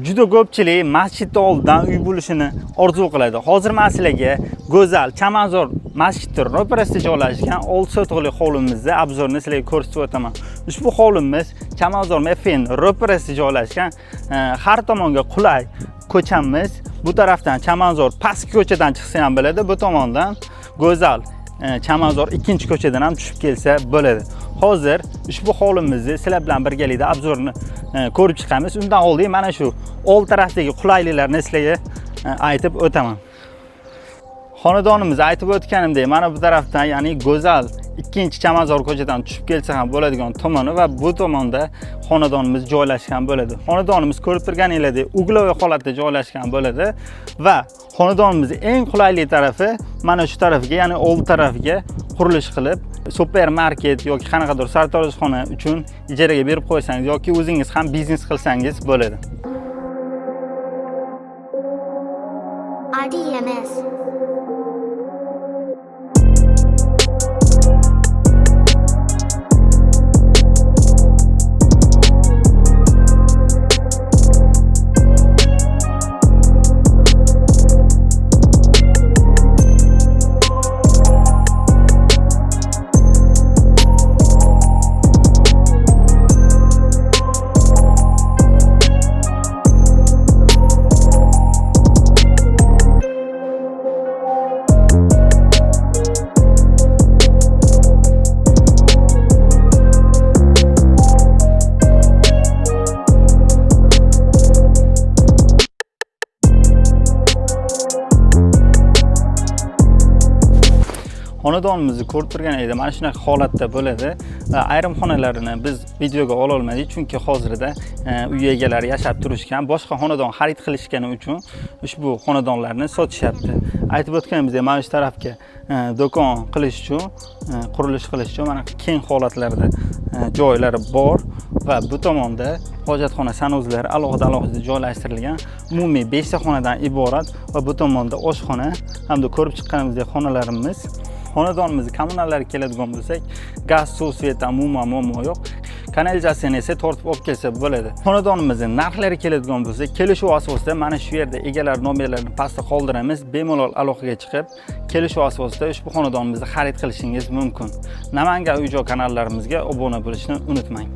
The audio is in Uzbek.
Juda ko'pchilik masjidning oldidan uy bo'lishini orzu qiladi. Hozir men sizlarga go'zal Chamanzor masjidning ro'parasida joylashgan 6 sotixlik hovlimizni obzorini sizlarga ko'rsatib o'taman. Ushbu hovlimiz Chamanzor MFN ro'parasida joylashgan, har tomonga qulay ko'chamiz. Bu tarafdan Chamanzor pastki ko'chadan chiqsa ham bo'ladi, bu tomondan go'zal Chamanzor ikkinchi ko'chadan ham tushib kelsa bo'ladi. Hozir ushbu hovlimizni sizlar bilan birgalikda obzorini ko'rib chiqamiz. Undan oldin mana shu old tarafdagi qulayliklarni sizlarga aytib o'taman. Xonadonimizni aytib o'tganimdek, mana bu tarafdan, ya'ni go'zal ikkinchi Chamanzor ko'chadan tushib kelsa ham bo'ladigan tomoni va bu tomonda xonadonimiz joylashgan bo'ladi. Xonadonimiz ko'rib turganingizdek uglovoy holatda joylashgan bo'ladi va xonadonimizning eng qulayli tarafi mana shu tarafiga, ya'ni old tarafiga qurilish qilib, supermarket yoki qanaqadir sartaroshxona uchun ijaraga berib qo'ysangiz yoki o'zingiz ham biznes qilsangiz bo'ladi. RDMS. Xonadonimizni ko'rib turganingizda mana shunaqa holatda bo'ladi. Ayrim xonalarini biz videoga ola olmadik, chunki hozirda uy egalari yashab turishgan, boshqa xonadon xarid qilishgani uchun ushbu xonadonlarni sotishyapti. Aytib o'tganimizdek, mana shu tarafga do'kon qilish uchun, qurilish qilish uchun mana keng holatlarda joylari bor va bu tomonda hojatxona sanuzlari alohida joylashtirilgan. Umumiy 5 ta xonadan iborat va bu tomonda oshxona hamda ko'rib chiqqanimizdek xonalarimiz. Xonadonimizga kommunallarga keladigan bo'lsak, gaz, suv, svetdan umuman muammo yo'q. Kanalizatsiyani esa tortib olib kelsa bo'ladi. Xonadonimizning narxlari keladigan bo'lsak, kelishuv asosida mana shu yerda egalar nomerlarini pastda qoldiramiz. Bemalol aloqaga chiqib, kelishuv asosida ushbu xonadonimizni xarid qilishingiz mumkin. Namangan uy-joy kanallarimizga obuna bo'lishni unutmang.